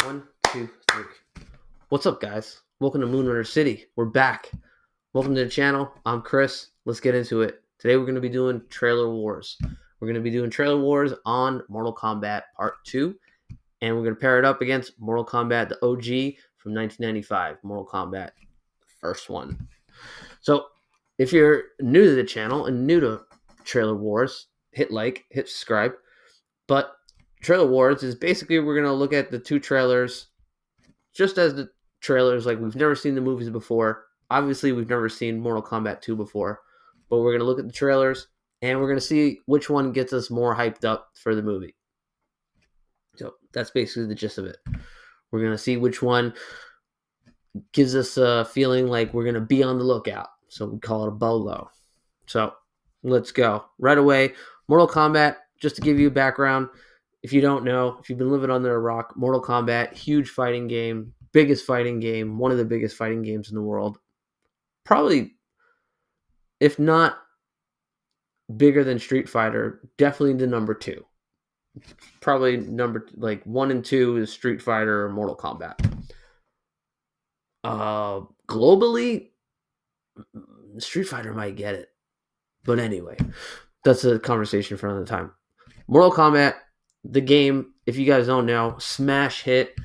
One, two, three. What's up, guys? Welcome to Moonrunner City. We're back. Welcome to the channel. I'm Chris. Let's get into it. Today we're going to be doing Trailer Wars. We're going to be doing Trailer Wars on Mortal Kombat Part 2. And we're going to pair it up against Mortal Kombat, the OG from 1995. Mortal Kombat, the first one. So, if you're new to the channel and new to Trailer Wars, hit like, hit subscribe. But Trailer Wars is basically we're going to look at the two trailers just as the trailers. Like, we've never seen the movies before. Obviously, we've never seen Mortal Kombat 2 before. But we're going to look at the trailers and we're going to see which one gets us more hyped up for the movie. So that's basically the gist of it. We're going to see which one gives us a feeling like we're going to be on the lookout. So we call it a BOLO. So let's go. Right away, Mortal Kombat, just to give you a background, if you don't know, if you've been living under a rock, Mortal Kombat, huge fighting game, biggest fighting game, one of the biggest fighting games in the world. Probably, if not bigger than Street Fighter, definitely the number two. Probably number like 1 and 2 is Street Fighter or Mortal Kombat. Globally, Street Fighter might get it. But anyway, that's a conversation for another time. Mortal Kombat, the game, if you guys don't know, smash hit,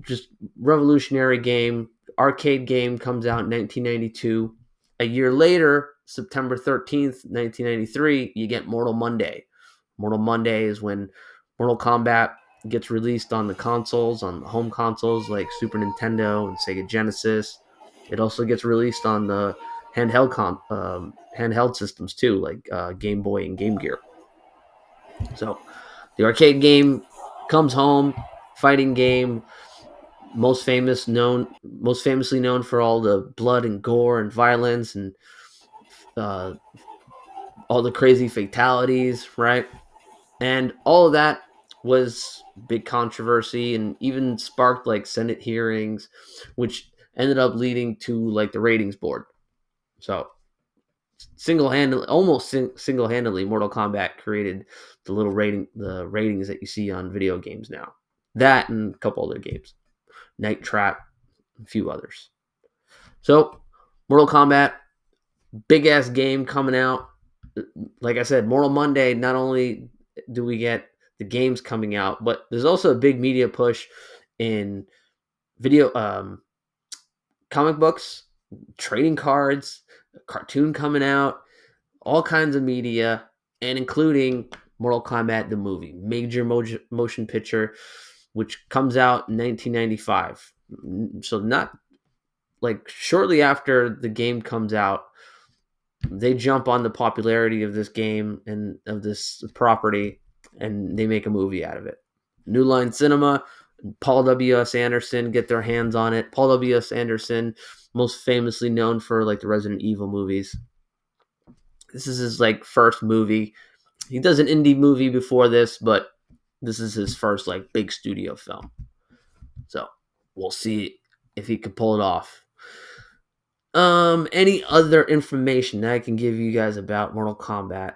just revolutionary game. Arcade game comes out in 1992. A year later, September 13th, 1993, you get Mortal Monday. Mortal Monday is when Mortal Kombat gets released on the consoles, on the home consoles like Super Nintendo and Sega Genesis. It also gets released on the handheld systems too, like Game Boy and Game Gear. So the arcade game comes home, fighting game, most famously known for all the blood and gore and violence and uh, all the crazy fatalities, right? And all of that was big controversy and even sparked like Senate hearings, which ended up leading to like the ratings board. So single-handedly, Mortal Kombat created the ratings that you see on video games now. That and a couple other games, Night Trap, a few others. So, Mortal Kombat, big ass game coming out. Like I said, Mortal Monday. Not only do we get the games coming out, but there's also a big media push in video, comic books, trading cards, a cartoon coming out, all kinds of media, and including Mortal Kombat the movie, major motion picture, which comes out in 1995. So not like shortly after the game comes out, they jump on the popularity of this game and of this property, and they make a movie out of it. New Line Cinema, Paul W.S. Anderson get their hands on it. Paul W.S. Anderson, most famously known for like the Resident Evil movies. This is his like first movie. He does an indie movie before this, but this is his first like big studio film. So we'll see if he can pull it off. Any other information that I can give you guys about Mortal Kombat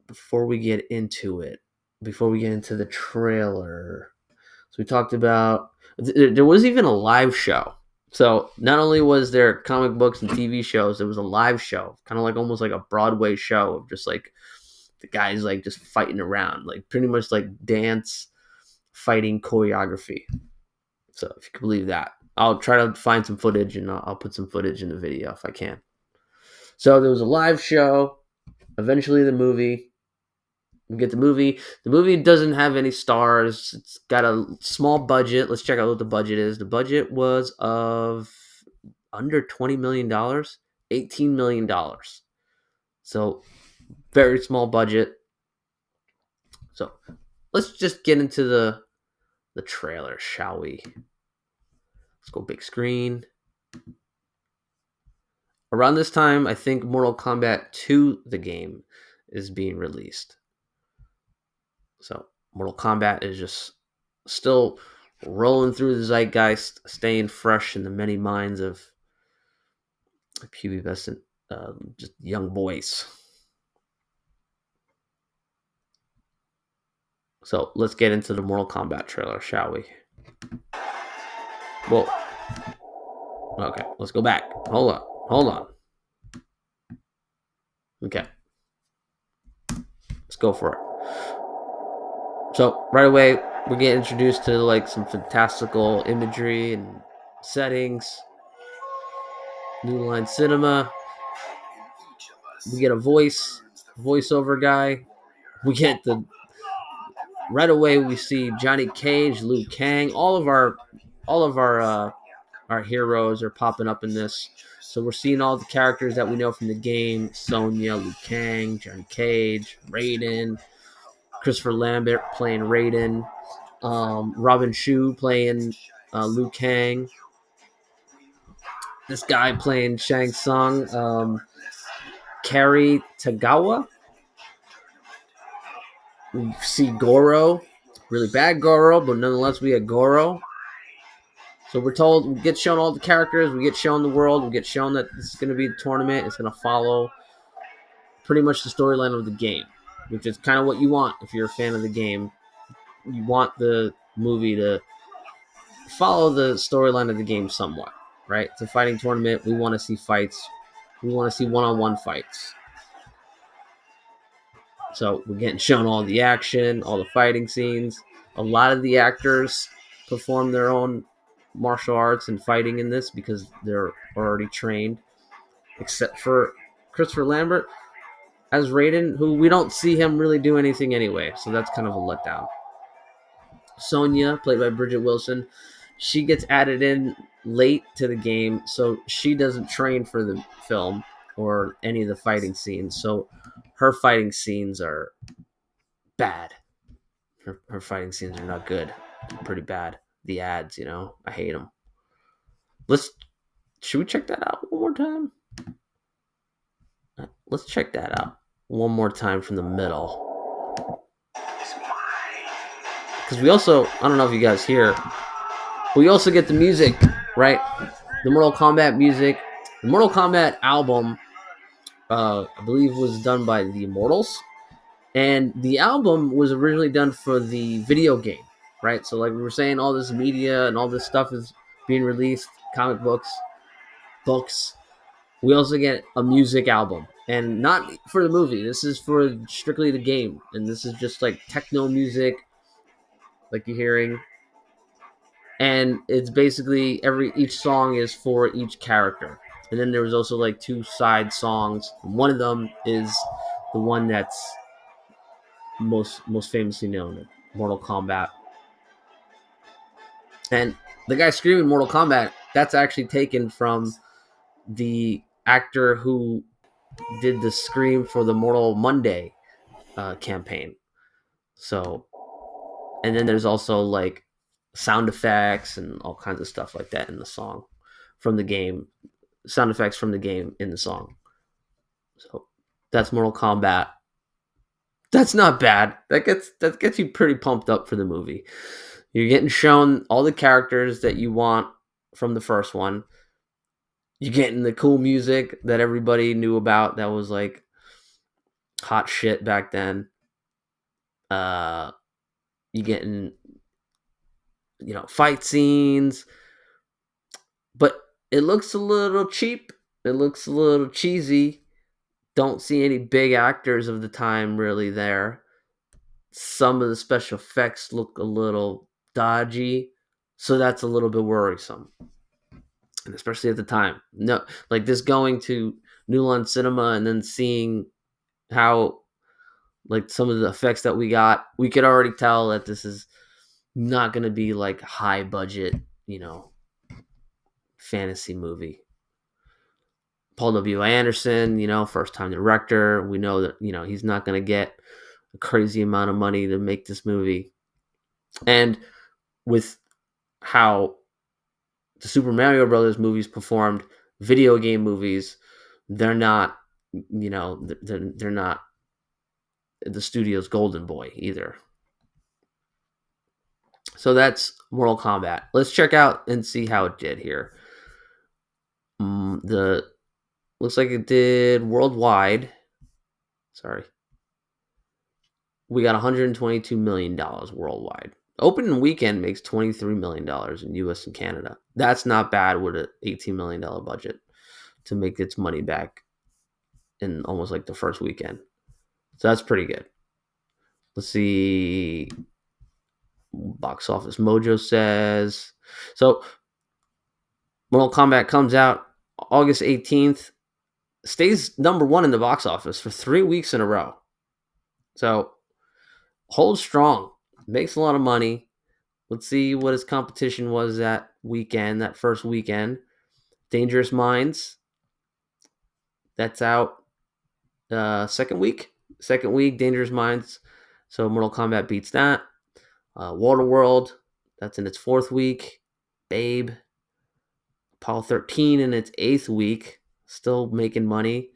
before we get into it? Before we get into the trailer. So we talked about there was even a live show. So not only was there comic books and TV shows, there was a live show, kind of like almost like a Broadway show of just like the guys like just fighting around, like pretty much like dance fighting choreography. So if you can believe that, I'll try to find some footage and I'll put some footage in the video if I can. So there was a live show. Eventually, the movie. We get the movie. The movie doesn't have any stars. It's got a small budget. Let's check out what the budget is. The budget was of under $20 million, $18 million. So very small budget. So let's just get into the trailer, shall we? Let's go big screen. Around this time, I think Mortal Kombat 2, the game, is being released. So Mortal Kombat is just still rolling through the zeitgeist, staying fresh in the many minds of pubescent, just young boys. So let's get into the Mortal Kombat trailer, shall we? Whoa. Okay, let's go back. Hold on. Hold on. Okay. Let's go for it. So right away, we get introduced to like some fantastical imagery and settings. New Line Cinema. We get a voiceover guy. We get the right away. We see Johnny Cage, Liu Kang. All of our heroes are popping up in this. So we're seeing all the characters that we know from the game: Sonya, Liu Kang, Johnny Cage, Raiden, Christopher Lambert playing Raiden, Robin Shou playing Liu Kang. This guy playing Shang Tsung, Kari Tagawa. We see Goro, really bad Goro, but nonetheless we get Goro. So we're told, we get shown all the characters, we get shown the world, we get shown that this is going to be the tournament. It's going to follow pretty much the storyline of the game, which is kind of what you want if you're a fan of the game. You want the movie to follow the storyline of the game somewhat, right? It's a fighting tournament. We want to see fights. We want to see one-on-one fights. So we're getting shown all the action, all the fighting scenes. A lot of the actors perform their own martial arts and fighting in this because they're already trained, except for Christopher Lambert as Raiden, who we don't see him really do anything anyway, so that's kind of a letdown. Sonya, played by Bridget Wilson, she gets added in late to the game, so she doesn't train for the film or any of the fighting scenes, so her fighting scenes are bad. Her fighting scenes are not good. They're pretty bad. The ads, I hate them. Should we check that out one more time? Let's check that out one more time from the middle. Because we also, I don't know if you guys hear, but we also get the music, right? The Mortal Kombat music. The Mortal Kombat album, I believe, was done by the Immortals. And the album was originally done for the video game, right? So like we were saying, all this media and all this stuff is being released, comic books. We also get a music album, and not for the movie. This is for strictly the game, and this is just like techno music, like you're hearing. And it's basically each song is for each character. And then there was also like 2 side songs. One of them is the one that's most famously known, Mortal Kombat. And the guy screaming Mortal Kombat, that's actually taken from the actor who did the scream for the Mortal Monday campaign. So, and then there's also like sound effects and all kinds of stuff like that in the song from the game. Sound effects from the game in the song. So that's Mortal Kombat. That's not bad. That gets you pretty pumped up for the movie. You're getting shown all the characters that you want from the first one. You're getting the cool music that everybody knew about that was like hot shit back then. You getting, fight scenes, but it looks a little cheap. It looks a little cheesy. Don't see any big actors of the time really there. Some of the special effects look a little dodgy, so that's a little bit worrisome. And especially at the time. No, like this going to New Line Cinema and then seeing how like some of the effects that we got, we could already tell that this is not going to be like high budget, fantasy movie. Paul W. Anderson, first time director. We know that, he's not going to get a crazy amount of money to make this movie. And with how the Super Mario Brothers movies performed, video game movies, they're not, they're not the studio's golden boy either. So that's Mortal Kombat. Let's check out and see how it did here. Looks like it did worldwide. Sorry. We got $122 million worldwide. Opening weekend makes $23 million in US and Canada. That's not bad with an $18 million budget to make its money back in almost like the first weekend. So that's pretty good. Let's see. Box Office Mojo says. So Mortal Kombat comes out August 18th, stays number one in the box office for 3 weeks in a row. So holds strong, makes a lot of money. Let's see what his competition was that weekend, that first weekend. Dangerous Minds, that's out second week. Second week, Dangerous Minds. So Mortal Kombat beats that. Waterworld, that's in its fourth week. Babe, Apollo 13 in its eighth week, still making money.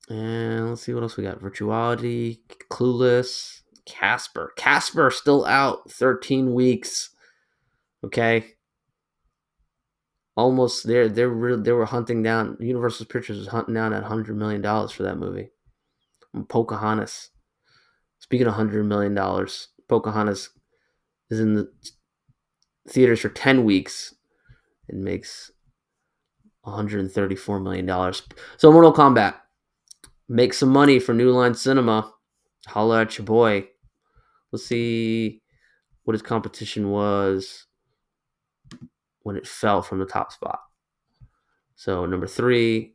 And let's see what else we got. Virtuality, Clueless, Casper. Casper still out 13 weeks. Okay. Almost there. They were hunting down. Universal Pictures was hunting down at $100 million for that movie. And Pocahontas. Speaking of $100 million, Pocahontas is in the theaters for 10 weeks and makes $134 million. So Mortal Kombat, make some money for New Line Cinema. Holla at your boy. Let's see what his competition was when it fell from the top spot. So number 3,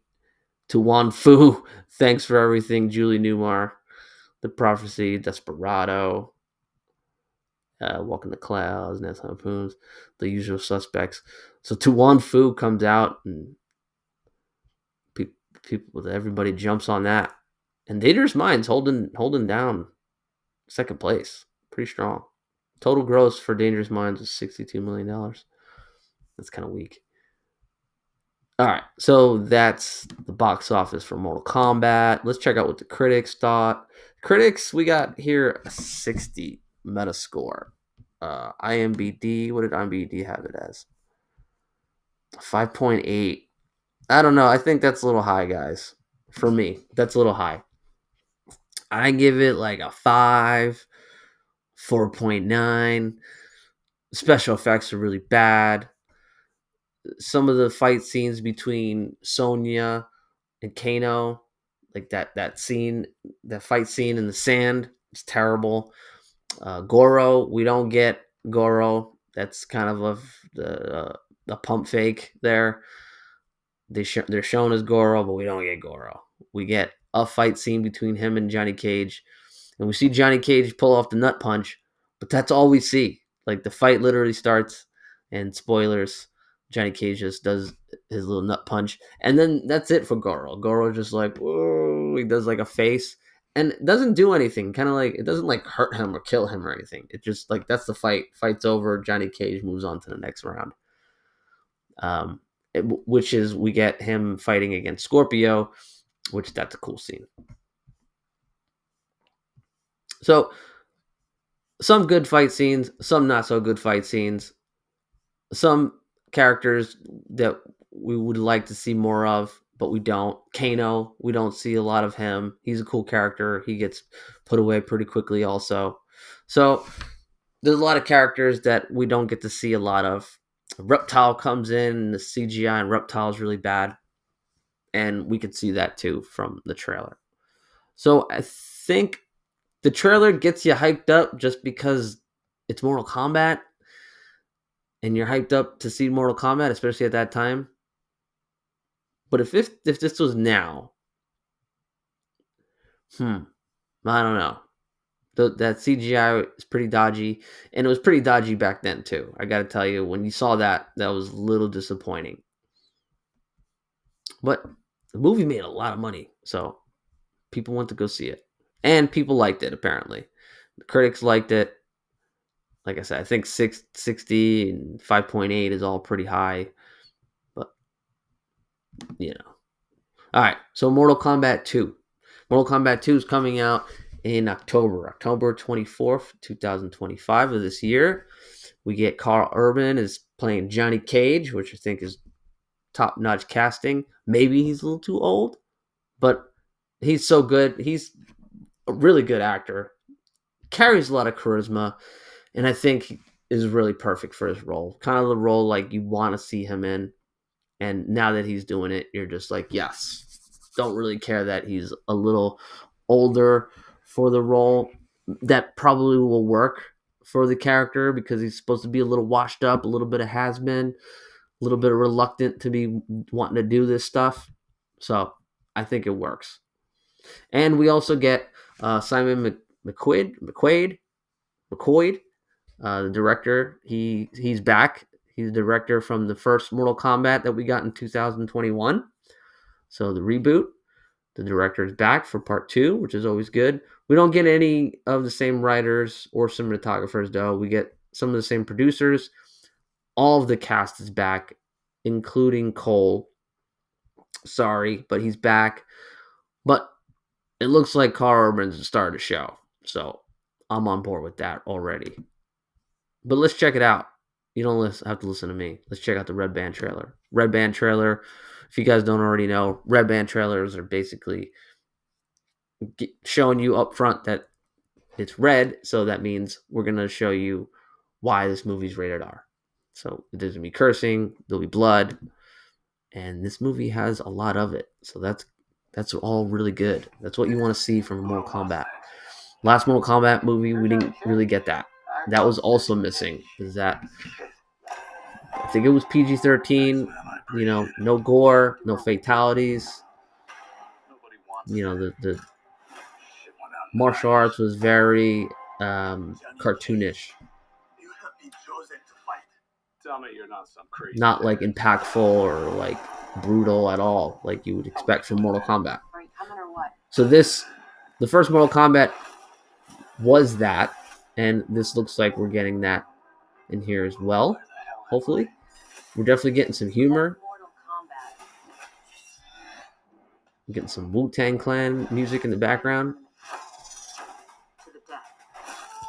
To Wan Fu. Thanks for Everything, Julie Newmar. The Prophecy, Desperado. Walking the Clouds, Nets Harpoons, The Usual Suspects. So To Wan Fu comes out and everybody jumps on that. And Dangerous Minds holding down second place. Pretty strong. Total gross for Dangerous Minds was $62 million. That's kind of weak. All right, so that's the box office for Mortal Kombat. Let's check out what the critics thought. Critics, we got here a 60 Metascore. IMBD, what did IMBD have it as? 5.8. I don't know. I think that's a little high, guys. For me, that's a little high. I give it like a 5, 4.9. Special effects are really bad. Some of the fight scenes between Sonya and Kano, like that fight scene in the sand, it's terrible. Goro, we don't get Goro. That's kind of a pump fake there. They're shown as Goro, but we don't get Goro. We get a fight scene between him and Johnny Cage, and we see Johnny Cage pull off the nut punch, but that's all we see. Like the fight literally starts, and spoilers, Johnny Cage just does his little nut punch, and then that's it for Goro. Goro just like, whoa, he does like a face, and it doesn't do anything. Kind of like it doesn't like hurt him or kill him or anything. It just like that's the fight. Fight's over. Johnny Cage moves on to the next round. Which is we get him fighting against Scorpio, which that's a cool scene. So some good fight scenes, some not so good fight scenes, some characters that we would like to see more of, but we don't. Kano, we don't see a lot of him. He's a cool character. He gets put away pretty quickly also. So there's a lot of characters that we don't get to see a lot of. Reptile comes in, and the CGI and Reptile is really bad. And we could see that too from the trailer. So I think the trailer gets you hyped up just because it's Mortal Kombat. And you're hyped up to see Mortal Kombat, especially at that time. But if this was now, I don't know. That CGI is pretty dodgy, and it was pretty dodgy back then too. I got to tell you, when you saw that was a little disappointing. But the movie made a lot of money, so people went to go see it, and people liked it. Apparently, the critics liked it. Like I said, I think 60 and 5.8 is all pretty high, but you know. All right, so Mortal Kombat 2. Mortal Kombat 2 is coming out in October 24th, 2025 of this year. We get Carl Urban is playing Johnny Cage, which I think is top-notch casting. Maybe he's a little too old, but he's so good. He's a really good actor. Carries a lot of charisma. and I think is really perfect for his role. Kind of the role like you want to see him in. And now that he's doing it, you're just like, yes. Don't really care that he's a little older for the role. That probably will work for the character because he's supposed to be a little washed up, a little bit of has been, a little bit reluctant to be wanting to do this stuff. So I think it works. And we also get Simon McQuaid, the director. He's back. He's the director from the first Mortal Kombat that we got in 2021. So the reboot. The director is back for part 2, which is always good. We don't get any of the same writers or cinematographers, though. We get some of the same producers. All of the cast is back, including Cole. Sorry, but he's back. But it looks like Carl Urban's the star of the show. So I'm on board with that already. But let's check it out. You don't have to listen to me. Let's check out the Red Band trailer. Red Band trailer, if you guys don't already know, Red Band trailers are basically showing you up front that it's red, so that means we're going to show you why this movie's rated R. So there's going to be cursing, there'll be blood, and this movie has a lot of it. So that's all really good. That's what you want to see from Mortal Kombat. Last Mortal Kombat movie, we didn't really get that. That was also missing. Is that I think it was PG-13. You know, no gore, no fatalities. You know, the martial arts was very cartoonish. Not like impactful or like brutal at all, like you would expect from Mortal Kombat. So the first Mortal Kombat was that, and this looks like we're getting that in here as well. Hopefully, we're definitely getting some humor. We're getting some Wu-Tang Clan music in the background.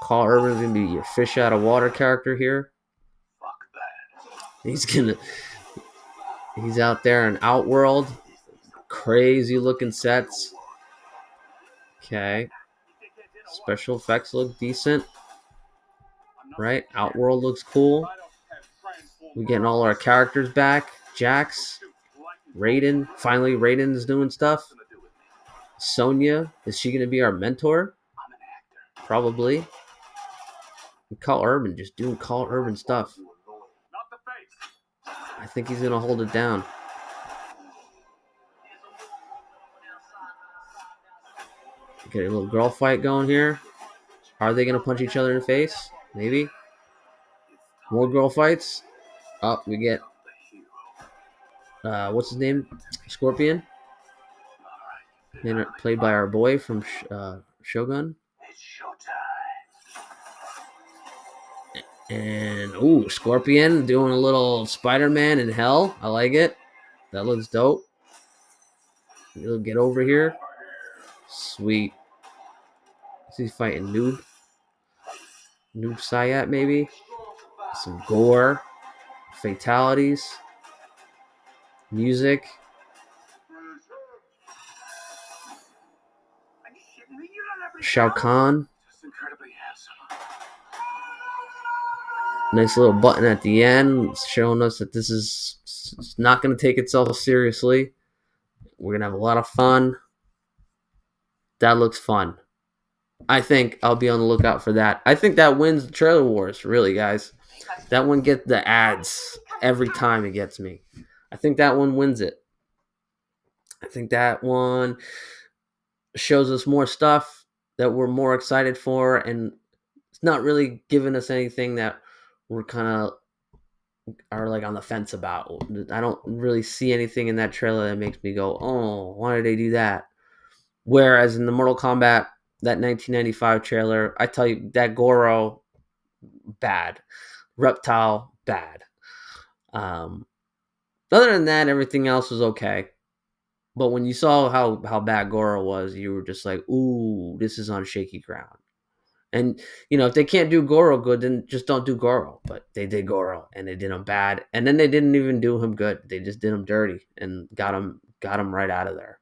Carl Urban's gonna be your fish out of water character here. He's out there in Outworld. Crazy looking sets. Okay. Special effects look decent. Right? Outworld looks cool. We're getting all our characters back. Jax. Raiden. Finally, Raiden's doing stuff. Sonya. Is she going to be our mentor? Probably. And Carl Urban just doing Carl Urban stuff. I think he's going to hold it down. Get a little girl fight going here. Are they going to punch each other in the face? Maybe. More girl fights. Oh, we get what's his name? Scorpion. And played by our boy from Shogun. And Scorpion doing a little Spider-Man in hell. I like it. That looks dope. He'll get over here. Sweet. He's fighting Noob Sayat, maybe. Some gore. Fatalities. Music. Shao Kahn. Nice little button at the end showing us that this is not going to take itself seriously. We're going to have a lot of fun. That looks fun. I think I'll be on the lookout for that. I think that wins the trailer wars, really, guys. That one gets the ads every time it gets me. I think that one wins it. I think that one shows us more stuff that we're more excited for, and it's not really giving us anything that we're kind of are like on the fence about. I don't really see anything in that trailer that makes me go, oh, why did they do that? Whereas in the Mortal Kombat, that 1995 trailer, I tell you, that Goro, bad. Reptile, bad. Other than that, everything else was okay. But when you saw how bad Goro was, you were just like, ooh, this is on shaky ground. And, if they can't do Goro good, then just don't do Goro. But they did Goro, and they did him bad. And then they didn't even do him good. They just did him dirty and got him right out of there.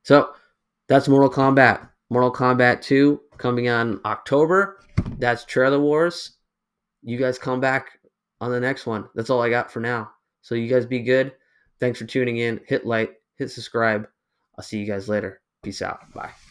So, that's Mortal Kombat. Mortal Kombat 2 coming on October. that's Trailer Wars. You guys come back on the next one. That's all I got for now. So you guys be good. Thanks for tuning in. Hit like, hit subscribe. I'll see you guys later. Peace out. Bye.